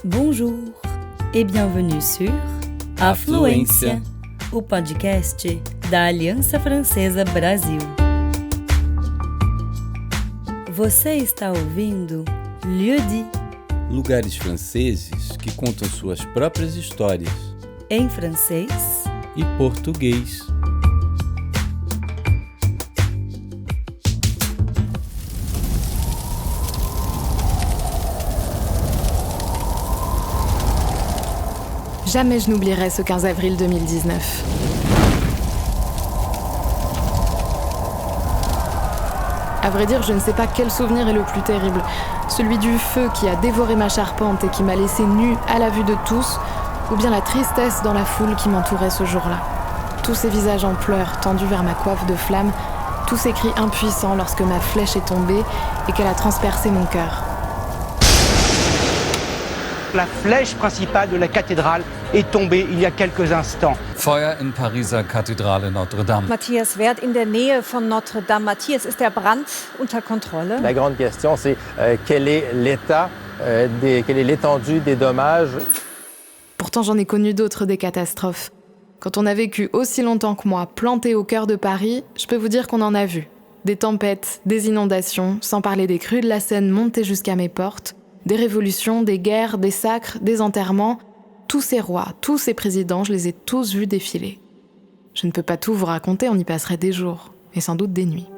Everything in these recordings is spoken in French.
Bonjour e bienvenue sur Afluência, o podcast da Aliança Francesa Brasil. Você está ouvindo Lieu-dit, lugares franceses que contam suas próprias histórias, em francês e português. Jamais je n'oublierai ce 15 avril 2019. À vrai dire, je ne sais pas quel souvenir est le plus terrible. Celui du feu qui a dévoré ma charpente et qui m'a laissée nue à la vue de tous, ou bien la tristesse dans la foule qui m'entourait ce jour-là. Tous ces visages en pleurs tendus vers ma coiffe de flammes, tous ces cris impuissants lorsque ma flèche est tombée et qu'elle a transpercé mon cœur. La flèche principale de la cathédrale est tombée il y a quelques instants. Feuer in Pariser Kathedrale Notre-Dame. Matthias Wert in der Nähe von Notre-Dame. Matthias, ist der Brand unter Kontrolle? La grande question, c'est quel est quelle est l'étendue des dommages? Pourtant, j'en ai connu d'autres des catastrophes. Quand on a vécu aussi longtemps que moi, planté au cœur de Paris, je peux vous dire qu'on en a vu. Des tempêtes, des inondations, sans parler des crues de la Seine montées jusqu'à mes portes, des révolutions, des guerres, des sacres, des enterrements. Tous ces rois, tous ces présidents, je les ai tous vus défiler. Je ne peux pas tout vous raconter, on y passerait des jours, et sans doute des nuits.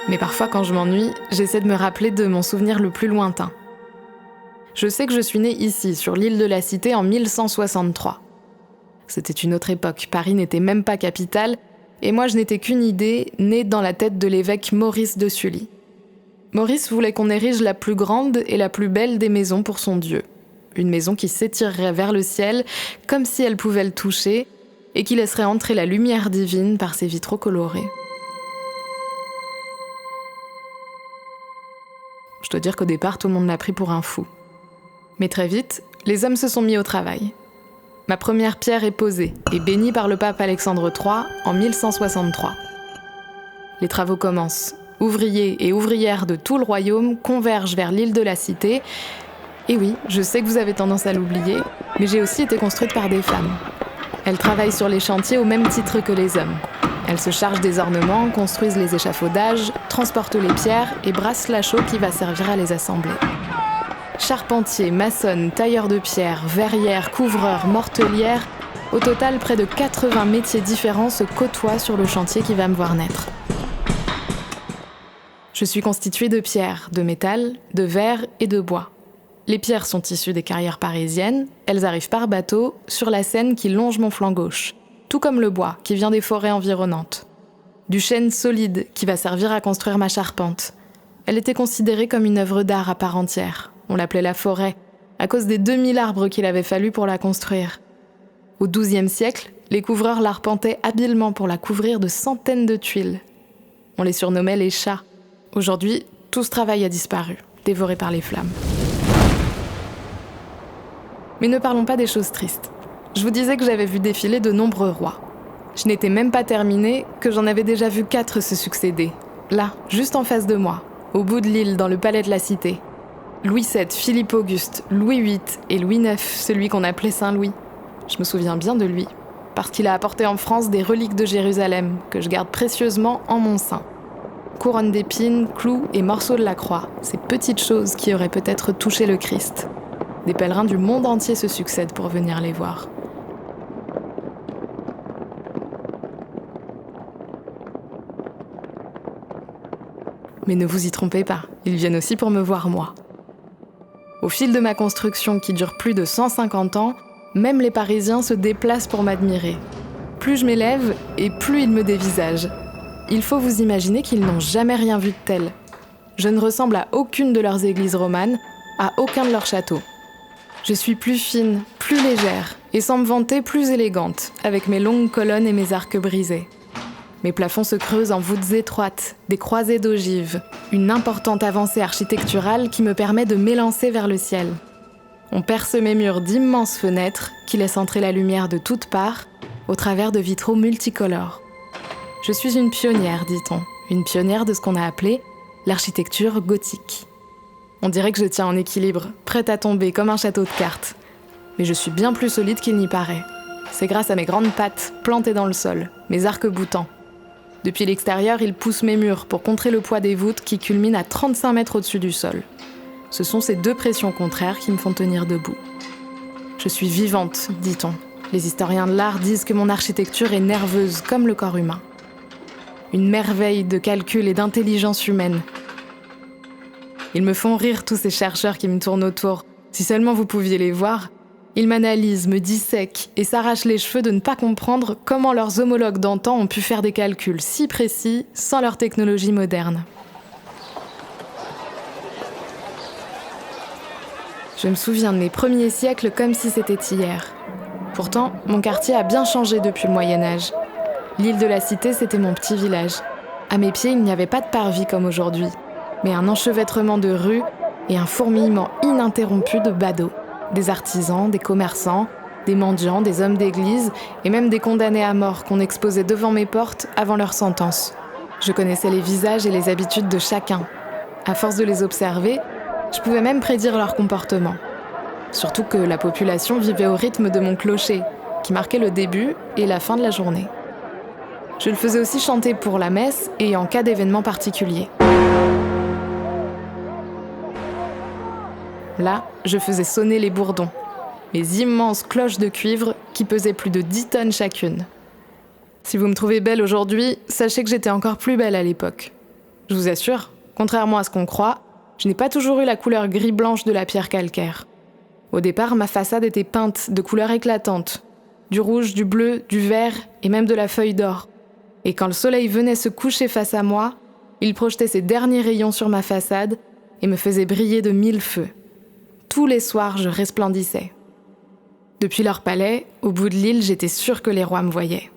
Mais parfois, quand je m'ennuie, j'essaie de me rappeler de mon souvenir le plus lointain. Je sais que je suis née ici, sur l'île de la Cité, en 1163. C'était une autre époque, Paris n'était même pas capitale, et moi je n'étais qu'une idée née dans la tête de l'évêque Maurice de Sully. Maurice voulait qu'on érige la plus grande et la plus belle des maisons pour son Dieu. Une maison qui s'étirerait vers le ciel, comme si elle pouvait le toucher, et qui laisserait entrer la lumière divine par ses vitraux colorés. Je dois dire qu'au départ, tout le monde m'a pris pour un fou. Mais très vite, les hommes se sont mis au travail. Ma première pierre est posée et bénie par le pape Alexandre III en 1163. Les travaux commencent. Ouvriers et ouvrières de tout le royaume convergent vers l'île de la Cité. Et oui, je sais que vous avez tendance à l'oublier, mais j'ai aussi été construite par des femmes. Elles travaillent sur les chantiers au même titre que les hommes. Elles se chargent des ornements, construisent les échafaudages, transportent les pierres et brassent la chaux qui va servir à les assembler. Charpentiers, maçonnes, tailleurs de pierre, verrières, couvreurs, mortelières, au total près de 80 métiers différents se côtoient sur le chantier qui va me voir naître. Je suis constituée de pierres, de métal, de verre et de bois. Les pierres sont issues des carrières parisiennes, elles arrivent par bateau sur la Seine qui longe mon flanc gauche, tout comme le bois qui vient des forêts environnantes. Du chêne solide qui va servir à construire ma charpente. Elle était considérée comme une œuvre d'art à part entière. On l'appelait la forêt, à cause des 2000 arbres qu'il avait fallu pour la construire. Au XIIe siècle, les couvreurs l'arpentaient habilement pour la couvrir de centaines de tuiles. On les surnommait les chats. Aujourd'hui, tout ce travail a disparu, dévoré par les flammes. Mais ne parlons pas des choses tristes. Je vous disais que j'avais vu défiler de nombreux rois. Je n'étais même pas terminée que j'en avais déjà vu 4 se succéder. Là, juste en face de moi, au bout de l'île, dans le palais de la Cité. Louis VII, Philippe Auguste, Louis VIII et Louis IX, celui qu'on appelait Saint-Louis. Je me souviens bien de lui, parce qu'il a apporté en France des reliques de Jérusalem, que je garde précieusement en mon sein. Couronne d'épines, clous et morceaux de la croix, ces petites choses qui auraient peut-être touché le Christ. Des pèlerins du monde entier se succèdent pour venir les voir. Mais ne vous y trompez pas, ils viennent aussi pour me voir moi. Au fil de ma construction qui dure plus de 150 ans, même les Parisiens se déplacent pour m'admirer. Plus je m'élève et plus ils me dévisagent. Il faut vous imaginer qu'ils n'ont jamais rien vu de tel. Je ne ressemble à aucune de leurs églises romanes, à aucun de leurs châteaux. Je suis plus fine, plus légère, et sans me vanter plus élégante, avec mes longues colonnes et mes arcs brisés. Mes plafonds se creusent en voûtes étroites, des croisées d'ogives, une importante avancée architecturale qui me permet de m'élancer vers le ciel. On perce mes murs d'immenses fenêtres qui laissent entrer la lumière de toutes parts, au travers de vitraux multicolores. Je suis une pionnière, dit-on, une pionnière de ce qu'on a appelé l'architecture gothique. On dirait que je tiens en équilibre, prête à tomber comme un château de cartes. Mais je suis bien plus solide qu'il n'y paraît. C'est grâce à mes grandes pattes plantées dans le sol, mes arcs-boutants. Depuis l'extérieur, ils poussent mes murs pour contrer le poids des voûtes qui culminent à 35 mètres au-dessus du sol. Ce sont ces deux pressions contraires qui me font tenir debout. Je suis vivante, dit-on. Les historiens de l'art disent que mon architecture est nerveuse comme le corps humain. Une merveille de calcul et d'intelligence humaine. Ils me font rire tous ces chercheurs qui me tournent autour. Si seulement vous pouviez les voir. Ils m'analysent, me dissèquent et s'arrachent les cheveux de ne pas comprendre comment leurs homologues d'antan ont pu faire des calculs si précis sans leur technologie moderne. Je me souviens de mes premiers siècles comme si c'était hier. Pourtant, mon quartier a bien changé depuis le Moyen-Âge. L'île de la Cité, c'était mon petit village. À mes pieds, il n'y avait pas de parvis comme aujourd'hui, mais un enchevêtrement de rues et un fourmillement ininterrompu de badauds. Des artisans, des commerçants, des mendiants, des hommes d'église et même des condamnés à mort qu'on exposait devant mes portes avant leur sentence. Je connaissais les visages et les habitudes de chacun. À force de les observer, je pouvais même prédire leur comportement. Surtout que la population vivait au rythme de mon clocher, qui marquait le début et la fin de la journée. Je le faisais aussi chanter pour la messe et en cas d'événement particulier. Là, je faisais sonner les bourdons, mes immenses cloches de cuivre qui pesaient plus de 10 tonnes chacune. Si vous me trouvez belle aujourd'hui, sachez que j'étais encore plus belle à l'époque. Je vous assure, contrairement à ce qu'on croit, je n'ai pas toujours eu la couleur gris-blanche de la pierre calcaire. Au départ, ma façade était peinte de couleurs éclatantes, du rouge, du bleu, du vert et même de la feuille d'or. Et quand le soleil venait se coucher face à moi, il projetait ses derniers rayons sur ma façade et me faisait briller de 1000 feux. Tous les soirs, je resplendissais. Depuis leur palais, au bout de l'île, j'étais sûre que les rois me voyaient.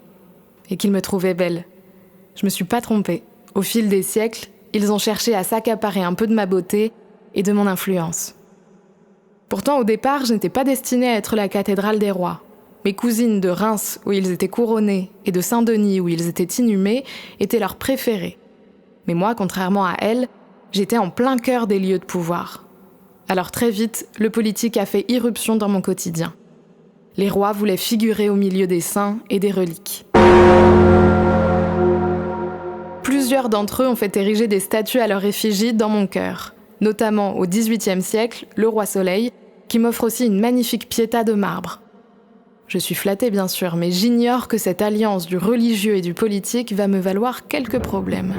Et qu'ils me trouvaient belle. Je me suis pas trompée. Au fil des siècles, ils ont cherché à s'accaparer un peu de ma beauté et de mon influence. Pourtant, au départ, je n'étais pas destinée à être la cathédrale des rois. Mes cousines de Reims, où ils étaient couronnés, et de Saint-Denis, où ils étaient inhumés, étaient leurs préférées. Mais moi, contrairement à elles, j'étais en plein cœur des lieux de pouvoir. Alors très vite, le politique a fait irruption dans mon quotidien. Les rois voulaient figurer au milieu des saints et des reliques. Plusieurs d'entre eux ont fait ériger des statues à leur effigie dans mon cœur, notamment au XVIIIe siècle, le roi Soleil, qui m'offre aussi une magnifique Pietà de marbre. Je suis flattée bien sûr, mais j'ignore que cette alliance du religieux et du politique va me valoir quelques problèmes.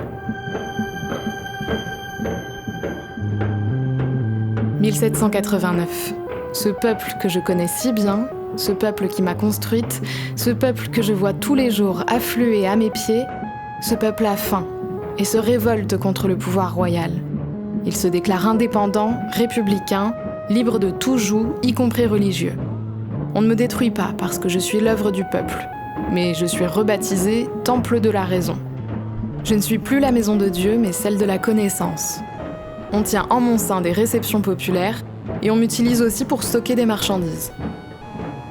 1789. Ce peuple que je connais si bien, ce peuple qui m'a construite, ce peuple que je vois tous les jours affluer à mes pieds, ce peuple a faim et se révolte contre le pouvoir royal. Il se déclare indépendant, républicain, libre de tout joug, y compris religieux. On ne me détruit pas parce que je suis l'œuvre du peuple, mais je suis rebaptisée Temple de la Raison. Je ne suis plus la maison de Dieu, mais celle de la connaissance. On tient en mon sein des réceptions populaires et on m'utilise aussi pour stocker des marchandises.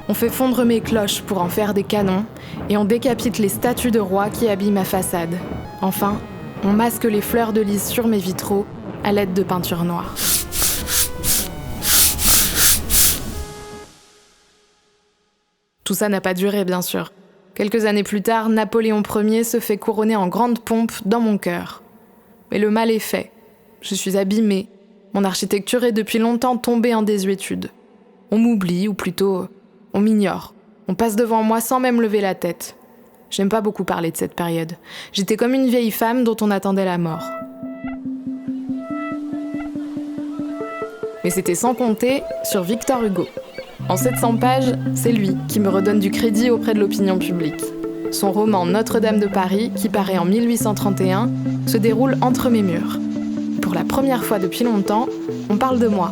On fait fondre mes cloches pour en faire des canons et on décapite les statues de rois qui habillent ma façade. Enfin, on masque les fleurs de lys sur mes vitraux à l'aide de peinture noire. Tout ça n'a pas duré, bien sûr. Quelques années plus tard, Napoléon Ier se fait couronner en grande pompe dans mon cœur. Mais le mal est fait. Je suis abîmée. Mon architecture est depuis longtemps tombée en désuétude. On m'oublie, ou plutôt, on m'ignore. On passe devant moi sans même lever la tête. J'aime pas beaucoup parler de cette période. J'étais comme une vieille femme dont on attendait la mort. Mais c'était sans compter sur Victor Hugo. En 700 pages, c'est lui qui me redonne du crédit auprès de l'opinion publique. Son roman Notre-Dame de Paris, qui paraît en 1831, se déroule entre mes murs. Pour la première fois depuis longtemps, on parle de moi,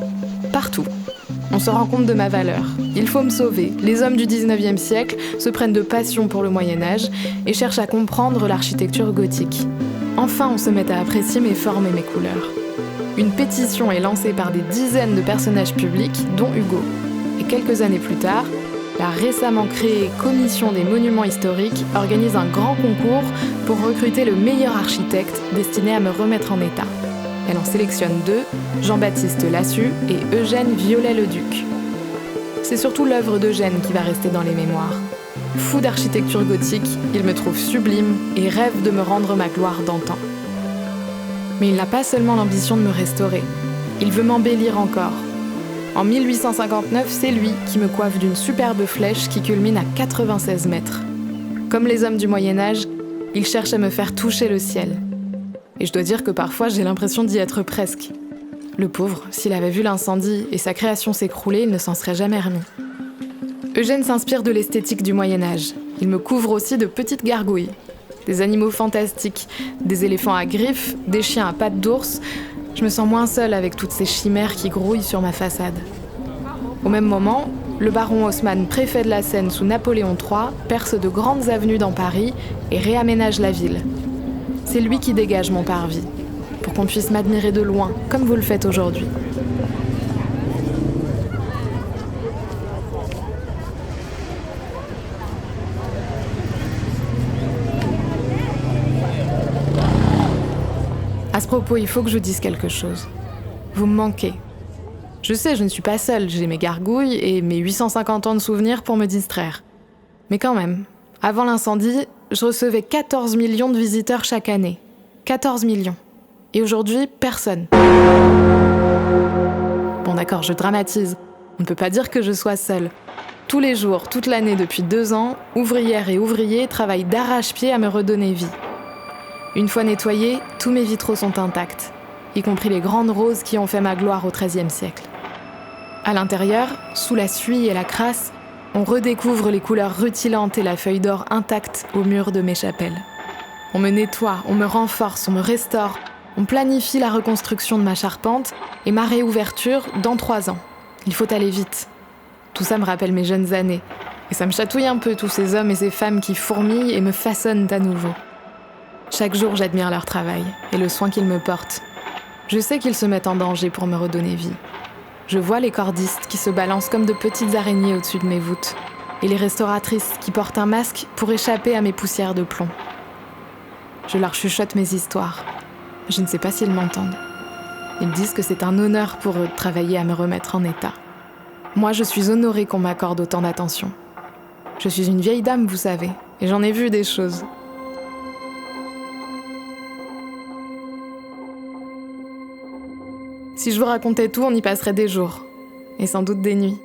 partout. On se rend compte de ma valeur. Il faut me sauver. Les hommes du 19e siècle se prennent de passion pour le Moyen-Âge et cherchent à comprendre l'architecture gothique. Enfin, on se met à apprécier mes formes et mes couleurs. Une pétition est lancée par des dizaines de personnages publics, dont Hugo. Et quelques années plus tard, la récemment créée Commission des Monuments Historiques organise un grand concours pour recruter le meilleur architecte destiné à me remettre en état. Elle en sélectionne 2, Jean-Baptiste Lassus et Eugène Viollet-le-Duc. C'est surtout l'œuvre d'Eugène qui va rester dans les mémoires. Fou d'architecture gothique, il me trouve sublime et rêve de me rendre ma gloire d'antan. Mais il n'a pas seulement l'ambition de me restaurer, il veut m'embellir encore. En 1859, c'est lui qui me coiffe d'une superbe flèche qui culmine à 96 mètres. Comme les hommes du Moyen-Âge, il cherche à me faire toucher le ciel. Et je dois dire que parfois, j'ai l'impression d'y être presque. Le pauvre, s'il avait vu l'incendie et sa création s'écrouler, il ne s'en serait jamais remis. Eugène s'inspire de l'esthétique du Moyen-Âge. Il me couvre aussi de petites gargouilles. Des animaux fantastiques, des éléphants à griffes, des chiens à pattes d'ours. Je me sens moins seule avec toutes ces chimères qui grouillent sur ma façade. Au même moment, le baron Haussmann, préfet de la Seine sous Napoléon III, perce de grandes avenues dans Paris et réaménage la ville. C'est lui qui dégage mon parvis, pour qu'on puisse m'admirer de loin, comme vous le faites aujourd'hui. À ce propos, il faut que je vous dise quelque chose. Vous me manquez. Je sais, je ne suis pas seule, j'ai mes gargouilles et mes 850 ans de souvenirs pour me distraire. Mais quand même, avant l'incendie, je recevais 14 millions de visiteurs chaque année. 14 millions. Et aujourd'hui, personne. Bon d'accord, je dramatise. On ne peut pas dire que je sois seule. Tous les jours, toute l'année depuis 2 ans, ouvrières et ouvriers travaillent d'arrache-pied à me redonner vie. Une fois nettoyés, tous mes vitraux sont intacts, y compris les grandes roses qui ont fait ma gloire au XIIIe siècle. À l'intérieur, sous la suie et la crasse, on redécouvre les couleurs rutilantes et la feuille d'or intacte au mur de mes chapelles. On me nettoie, on me renforce, on me restaure, on planifie la reconstruction de ma charpente et ma réouverture dans 3 ans. Il faut aller vite. Tout ça me rappelle mes jeunes années, et ça me chatouille un peu tous ces hommes et ces femmes qui fourmillent et me façonnent à nouveau. Chaque jour, j'admire leur travail et le soin qu'ils me portent. Je sais qu'ils se mettent en danger pour me redonner vie. Je vois les cordistes qui se balancent comme de petites araignées au-dessus de mes voûtes et les restauratrices qui portent un masque pour échapper à mes poussières de plomb. Je leur chuchote mes histoires. Je ne sais pas s'ils m'entendent. Ils disent que c'est un honneur pour eux de travailler à me remettre en état. Moi, je suis honorée qu'on m'accorde autant d'attention. Je suis une vieille dame, vous savez, et j'en ai vu des choses. Si je vous racontais tout, on y passerait des jours, et sans doute des nuits.